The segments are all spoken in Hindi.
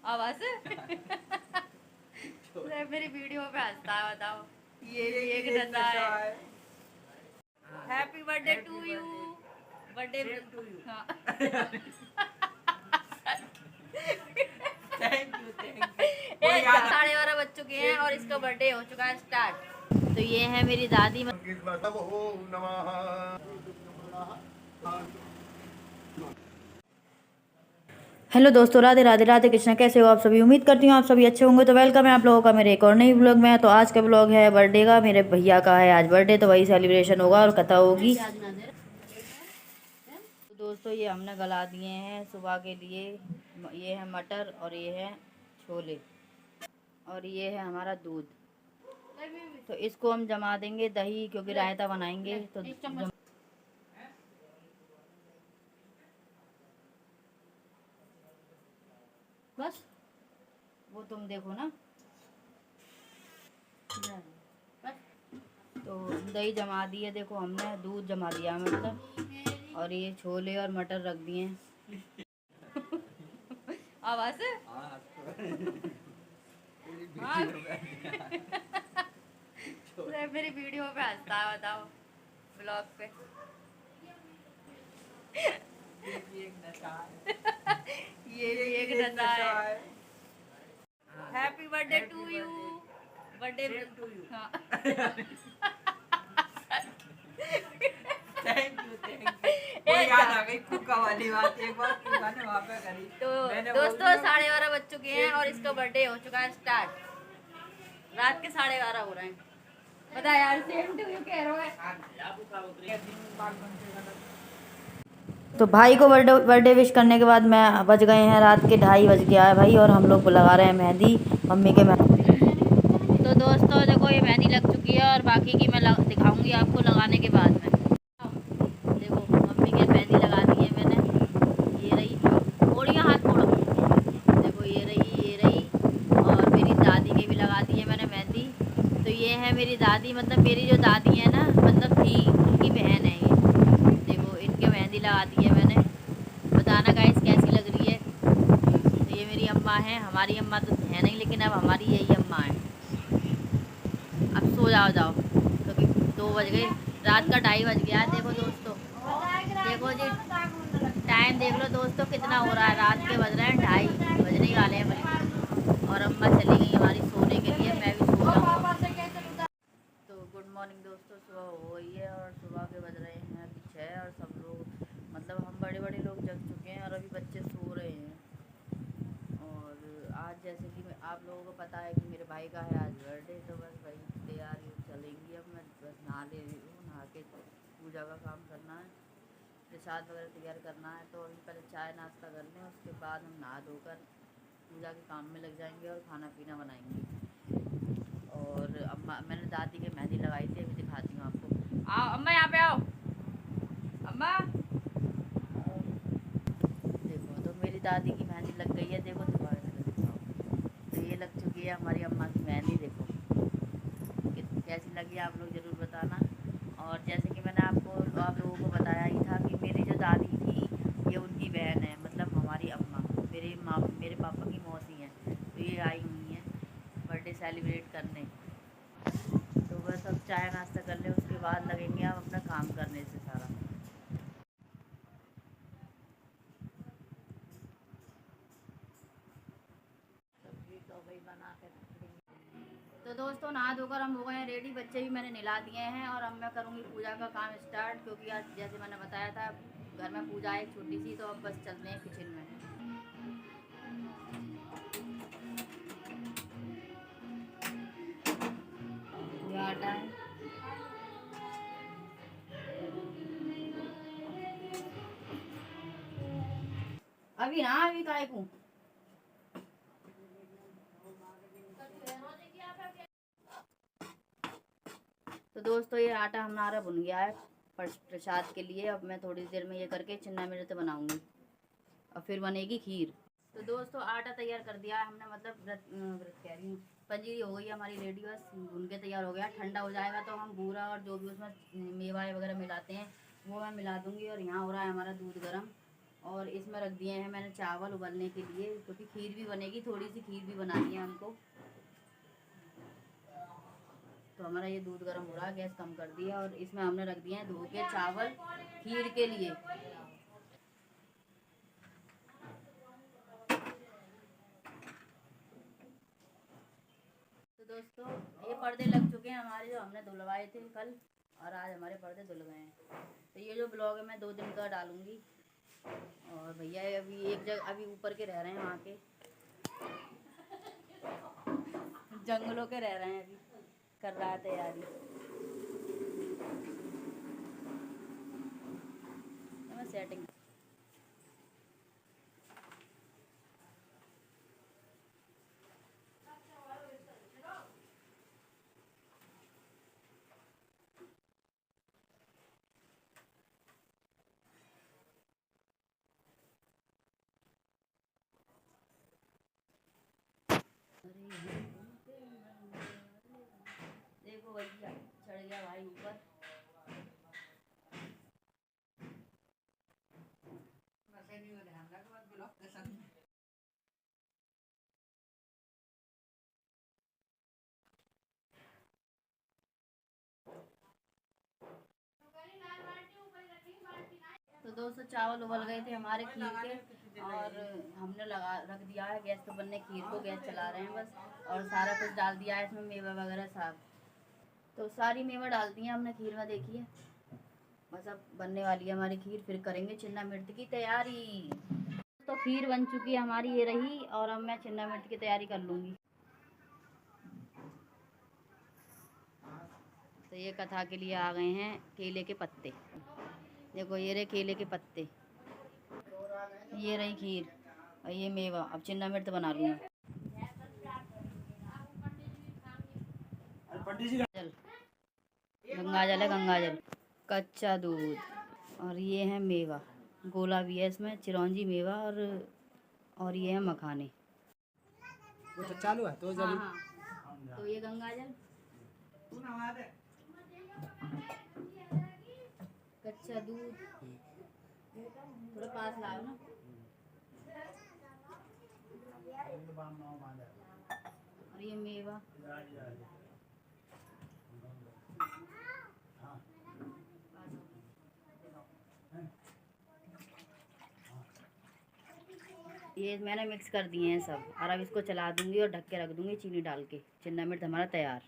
आवाज मेरी वीडियो पे हंसता है, बताओ। ये भी एक नशा है। Happy birthday to you. Birthday to you. हाँ। थैंक यू 12:30 बज चुके हैं और इसका बर्थडे हो चुका है स्टार्ट। तो ये है मेरी दादी। हेलो दोस्तों, राधे राधे राधे कृष्णा। कैसे हो आप सभी? उम्मीद करती हूँ आप सभी अच्छे होंगे। तो वेलकम है आप लोगों का मेरे एक और नई व्लॉग में। तो आज का व्लॉग है बर्थडे का। मेरे भैया का है आज बर्थडे, तो वही सेलिब्रेशन होगा और कथा होगी। तो दोस्तों ये हमने गला दिए हैं सुबह के लिए। ये है मटर और ये है छोले और ये है हमारा दूध। तो इसको हम जमा देंगे दही, क्योंकि रायता बनाएंगे। तो बस वो तुम देखो ना। तो दही जमा दी है, देखो हमने दूध जमा दिया मतलब। और ये छोले और मटर रख दिए हैं। आवाज मेरी वीडियो पे हंसता है, बताओ। ब्लॉग पे ये भी एक नशा है। Happy birthday to you. Birthday to you. हाँ। थैंक यू याद आ गई कुका वाली बात। एक बार कुका ने वहाँ पे करी। तो दोस्तों 12:30 बज चुके हैं और इसका बर्थडे हो चुका है स्टार्ट। रात के 12:30 हो रहे हैं। बता यार, सेम टू यू कह रहा है। तो भाई को बर्थडे विश करने के बाद मैं बज गए हैं रात के 2:30 बज गया है भाई। और हम लोग को लगा रहे हैं मेहंदी, मम्मी के मेहंदी। तो दोस्तों देखो ये मेहंदी लग चुकी है और बाकी की मैं दिखाऊंगी आपको लगाने के बाद में। देखो मम्मी के मेहंदी लगा दी है मैंने। ये रही, मोड़ियाँ हाथ मोड़ो। देखो ये रही और मेरी दादी के भी लगा दी है मैंने मेहंदी। तो ये है मेरी दादी, मतलब मेरी जो दादी है ना, मतलब थी, उनकी बहन है ये। देखो इनके मेहंदी लगा दी है मैंने। बताना गाइस कैसी लग रही है। तो ये मेरी अम्मा है। हमारी अम्मा तो है नहीं, लेकिन अब हमारी यही अम्मा है। अब सो जाओ क्योंकि 2 बज गए, रात का 2:30 बज गया है। देखो दोस्तों, देखो जी टाइम देख लो दोस्तों कितना हो रहा है। रात के बज रहे हैं 2:30, बजने ही वाले हैं बल्कि। और अम्मा चली गई हमारी सोने के लिए, मैं भी सो जाऊँगा। तो गुड मॉर्निंग दोस्तों, सुबह हो गई है और सुबह के बज रहे हैं अभी 6 और सब लोग, मतलब हम बड़े बड़े लोग जग चुके हैं और अभी बच्चे सो रहे हैं। और आज जैसे कि आप लोगों को पता है कि मेरे भाई का है आज बर्थडे, तो बस वही तैयारी चलेंगी। अब मैं बस नहा ले रही हूँ, नहा के पूजा का काम करना है, प्रसाद वगैरह तैयार करना है। तो अभी पहले चाय नाश्ता कर लें, उसके बाद हम नहा धोकर पूजा के काम में लग जाएंगे और खाना पीना बनाएंगे। और अम्मा, मैंने दादी के मेहंदी लगाई थी, अभी दिखाती हूँ आपको। आओ अम्मा, यहाँ पे आओ अम्मा। देखो तो मेरी दादी की मेहंदी लग गई है। देखो दोबारा से दिखाओ। तो ये लग चुकी है हमारी अम्मा की मेहंदी। देखो कैसी लगी आप लोग ज़रूर बताना। और जैसे कि मैंने आप लोगों को बताया ही था कि मेरी जो दादी थी ये उनकी बहन है, मतलब हमारी अम्मा, मेरे पापा की मौसी हैं। तो ये आई हुई हैं बर्थडे सेलिब्रेट करने। तो बस अब चाय नाश्ता कर लें, उसके बाद लगेंगे आप अपना काम करने से सारा। तो दोस्तों नहा धोकर हम हो गए हैं रेडी, बच्चे भी मैंने नहला दिए हैं और अब मैं करूँगी पूजा का काम स्टार्ट। क्योंकि आज जैसे मैंने बताया था घर में पूजा है छोटी सी, तो अब बस चलते हैं किचन में। ये आटा है, अभी ना अभी काय को। तो दोस्तों ये आटा हमारा भुन गया है प्रसाद के लिए। अब मैं थोड़ी देर में ये करके चिन्ना मिर्च बनाऊंगी और फिर बनेगी खीर। तो दोस्तों आटा तैयार कर दिया है हमने, मतलब व्रत कह रही हूँ, पंजीरी हो गई है हमारी रेडी। बस भून के तैयार हो गया। ठंडा हो जाएगा तो हम बूरा और जो भी उसमें मेवाए वगैरह मिलाते हैं वो मैं मिला दूँगी। और यहाँ हो रहा है हमारा दूध गर्म। और इसमें रख दिए हैं मैंने चावल उबलने के लिए, क्योंकि खीर भी बनेगी, थोड़ी सी खीर भी बनानी है हमको। तो हमारा ये दूध गर्म हो रहा है, गैस कम कर दिया, और इसमें हमने रख दिए हैं धो के चावल खीर के लिए। तो दोस्तों ये पर्दे लग चुके हैं हमारे, जो हमने धुलवाए थे कल, और आज हमारे पर्दे धुल गए हैं। तो ये जो ब्लॉग है मैं 2 दिन का डालूँगी। और भैया अभी एक जगह अभी ऊपर के रह रहे हैं, वहाँ के जंगलों के रह रहे हैं, अभी कर रहा है तैयारी। मैं सेटिंग देखो भैया चढ़ गया भाई ऊपर। तो दोस्तों चावल उबल गए थे हमारे खीर के, और हमने रख दिया है गैस पे बनने खीर को। गैस चला रहे हैं बस, और सारा कुछ डाल दिया है इसमें, मेवा वगैरह सब। तो सारी मेवा डाल दी है हमने खीर में, देखिए बस अब बनने वाली है हमारी खीर, फिर करेंगे चिन्ना मिर्च की तैयारी। तो खीर बन चुकी है हमारी, ये रही, और अब मैं चिन्ना मिर्च की तैयारी कर लूँगी। तो ये कथा के लिए आ गए हैं केले के पत्ते, देखो ये रहे केले के पत्ते, ये रही खीर, और ये मेवा। अब चिन्ना मिर्च बना लूँगी। जल गंगा जल है, गंगा जल, कच्चा दूध, और ये है मेवा, गोला भी है इसमें, चिरौंजी मेवा, और ये है मखाने। वो तो चालू है तो हाँ हाँ, तो ये गंगा जल, कच्चा दूध, थोड़ा पास लाओ ना, और ये मेवा, ये मैंने मिक्स कर दिए हैं सब, और अब इसको चला दूंगी और ढक के रख दूंगी चीनी डाल के। चिन्ना मिर्च हमारा तैयार।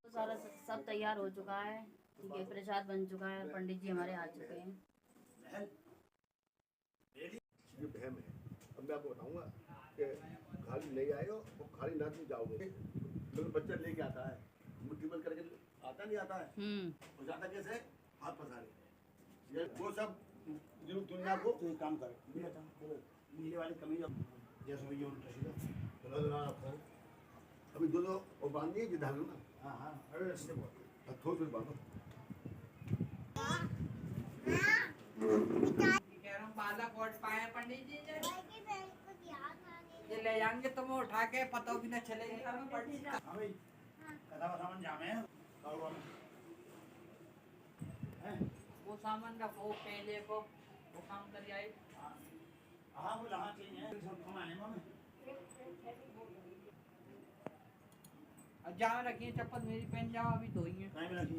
तो सारा सब तैयार हो चुका है, ठीक है, प्रसाद बन चुका है, पंडित जी हमारे आ चुके हैं। ये बहम है। अब मैं आपको बताऊंगा कि खाली नहीं आएगा, वो खाली ना तुम जाओगे। तो बच्चा लेके आता है, मुट्ठी बंद करके आता नहीं आता है, हो जाता कैसे हाथ पसारे, ये वो सब जरूर दुनिया को तो काम करे। नीले वाली कमीज जैसे ये उल्टा अभी दो और बांध दिए जिधर ना। हाँ हाँ, अरे ऐसे बहुत थोड़ा फिर बांधो। बालक वोट पाए पंडित जी ने, ये ले जाएंगे तो मैं उठा के पता भी न चलेगा हमें पंडित जी। हाँ भाई कथा सामान जामे हैं वो सामान का वो पहले को वो काम कर आए। हाँ वो लगा चाहिए सब कमाने में जहाँ रखी है चप्पल मेरी पहन जाओ, अभी धोई है, टाइम लगी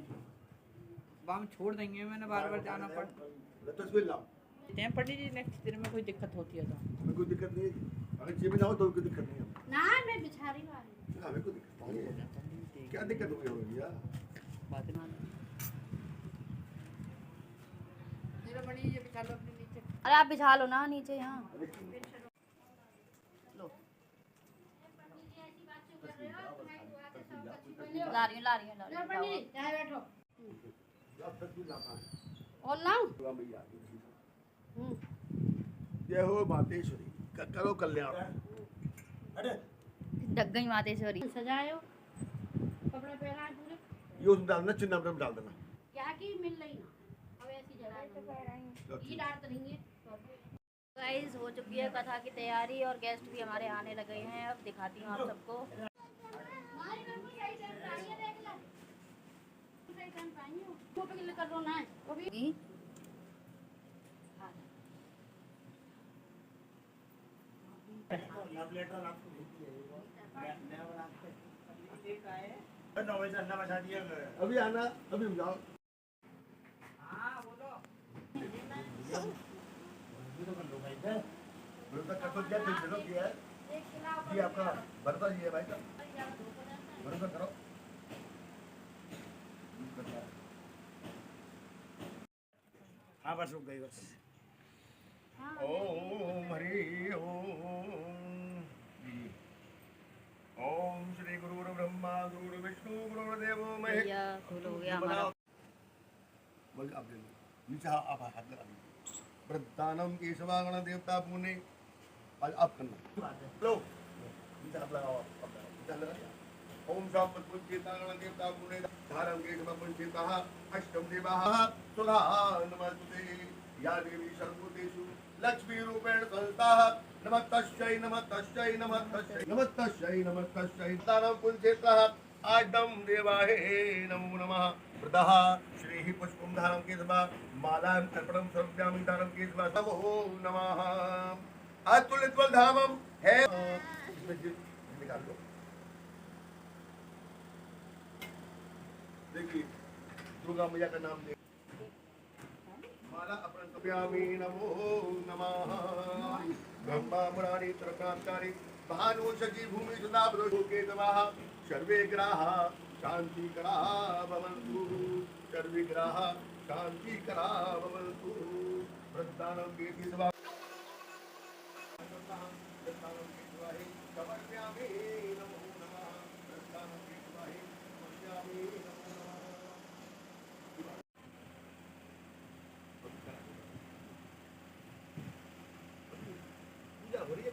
वहाँ छोड़ देंगे, मैंने बार बार जाना पड़। तस्वीर लाओ, पंडित जी नेक्स्ट दिन में कोई दिक्कत होती है तो कोई दिक्कत नहीं है, अगर जेब में जाओ तो कोई दिक्कत नहीं है ना, मैं बिछा रही हूँ। हमें कोई दिक्कत नहीं है। क्या दिक्कत होगी हमें भैया? बातें मान पंडित जी बिछा लो अपने नीचे। अरे आप बिछा लो ना नीचे, यहाँ लो, ला रही हूँ, ला रही हूँ, ला रही हूँ। अब तक तू लाता है और लाऊं? दुर्गा मैया की हम्म। जय हो मातेश्वरी करो कल्याण। अरे डग गई मातेश्वरी। सजायो कपड़े पहना है पूरे। ये उसमें डालना चिन्ह में डाल देना। क्या की मिल रही ना अब ऐसी जगह ये डालते रहेंगे। गाइस हो चुकी है कथा की तैयारी और गेस्ट भी हमारे आने लगे हैं। अब दिखाती हूँ आप सबको। कर लो ना वो भी लव लेटर आपको भेजी है नया बना के 9 बजे अंडा बचा दिया अभी आना अभी हम जाओ। हाँ बोलो। तो कर लो भाई है भरोसा कर तो क्या चलो क्या है जी आपका भरोसा जी है भाई का भरोसा करो। हाँ बस रुक गई बस। ओम हरि ओम श्री गुरु ब्रह्मा गुरु विष्णु गुरुदेवो महेश। भैया फूल हो गया हमारा। बोल आप ले लो नीचे आप हाथ लगा दीजिए। वृद्धानम केशवागण देवता पुण्य आज आप करना लो नीचे हाथ लगाओ आप नीचे लगा दिया। ओम शाम पुंचेतागण देवता पुण्य धारम केशव पुंचेता अष्टम देवाः सुधा नमस्ते या देवी सर्वभूतेषु लक्ष्मी रूपेण संस्था नमस्तस्यै नमस्तस्यै नमस्तस्यै नमस्तस्यै नमस्तस्यै दानं पुंचेता आदम देवाहे नमो नमः वृदः श्रीः पुष्पं धारं केशवा मालां अर्पणं सर्वव्यामि दानं केशवा नमो नमः अतुलित धामम है निकाल लो। देखिए दुर्गा मैया का नाम ले माला अपरंतव्यामि नमो नमः ब्रह्मा मुरारी तरकांतारि भानु सजी भूमि सुधा ब्रह्मके नमः सर्वे ग्रहा शांति करा भवन्तु सर्वे ग्रहा शांति करा भवन्तु वृद्धानं केति सभा वृद्धानं केति समर्पयामि नमो नमः वृद्धानं केति समर्पयामि नमो नमः। पूजा हो रही है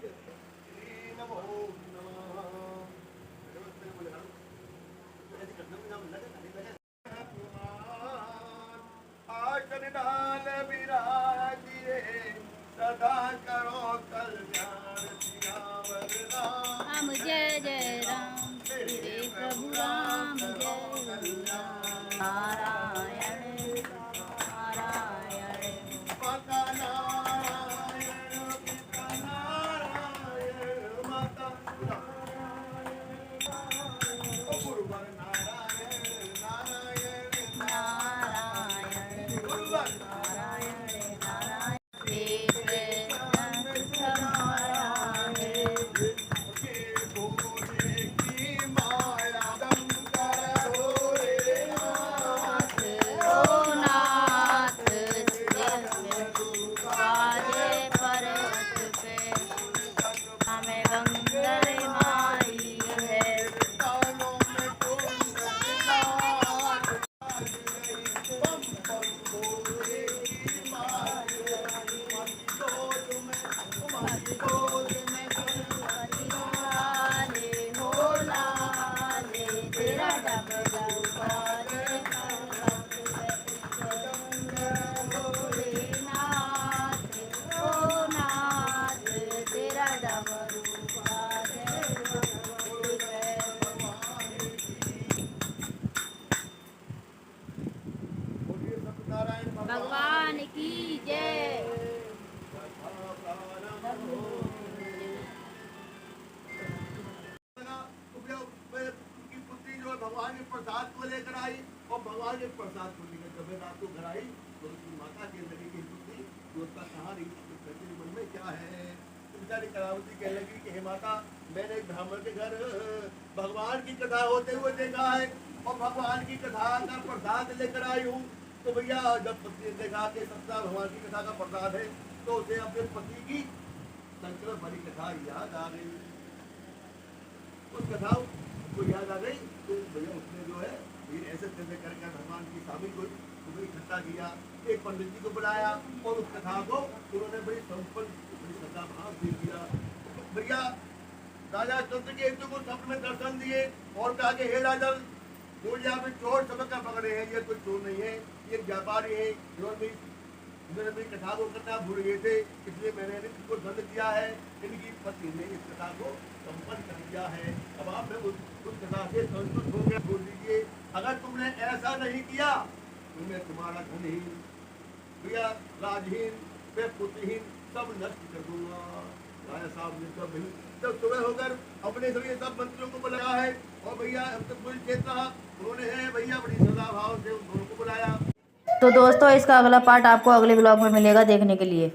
श्री नमो नमः आसन डाल विराजिए सदा करो कल्याण सियावर राम। राम जय जय राम तेरे प्रभु राम जय राम नारायण नारायण। माता नारायण पिता नारायण माता गुरुवर नारायण नारायण नारायण गुरुवर नारायण नारायण। एक हमारा है के भोले की माया दम कर भोले नाथ ओ नाथ बाजे पर्वत पे हमें बंदर मारी है। कानों में कुंडल बम बम भोले की माया तुम्हारी गोद में गणपति लाले हो लाले तेरा डबल बाजे पर्वत पे भोलेनाथ ओ नाथ तेरा डबल बाजे पर्वत पे। बोलिए सत्यनारायण भगवान की जय। उनकी पुत्री जो है भगवान के प्रसाद को लेकर आई और भगवान के प्रसाद को लेकर जब रात को घर आई तो उसकी माता के लगी की पुत्री जो उसका कहा रही तेरे मन में क्या है। बेचारी करावती कहने लगी कि हे माता मैंने एक ब्राह्मण के घर भगवान की कथा होते हुए देखा है और भगवान की कथा का प्रसाद लेकर आई हूँ। तो भैया जब पत्नी ने देखा कि सत्ता भगवान की कथा का प्रसाद है तो उसे अपने पति की संकल्प भरी कथा याद आ गई। उस कथा को याद आ गई तो भैया उसने जो है ये ऐसे करके भगवान की स्वामी को को इकट्ठा किया, एक पंडित जी को बुलाया और उस कथा को उन्होंने बड़ी संपन्न बड़ी श्रद्धा भाव से किया। भैया राजा चंद्रकेतु को स्वप्न में दर्शन दिए और कहा कि हे राजन, जो यहाँ पे चोर सबका पकड़े हैं, ये कोई चोर नहीं है, ये व्यापारी है, इन्होंने मेरी कथा को करना भूल गए थे, इसलिए मैंने इनको दंड किया है। इनकी पत्नी ने इस कथा को संपन्न कर दिया है। अब आप उस कथा से संतुष्ट हो गए, बोल दीजिए अगर तुमने ऐसा नहीं किया तो मैं तुम्हारा धनहीन, प्रिया राजहीन, पुत्रहीन सब नष्ट कर दूंगा। राजा साहब ने कहा भाई जब सुबह होकर अपने सभी सब मंत्रियों को बुलाया है और भैया अब तक पूरी क्षेत्र उन्होंने है भैया बड़ी श्रद्धा भाव से उन दोनों को बुलाया। तो दोस्तों इसका अगला पार्ट आपको अगले ब्लॉग में मिलेगा देखने के लिए।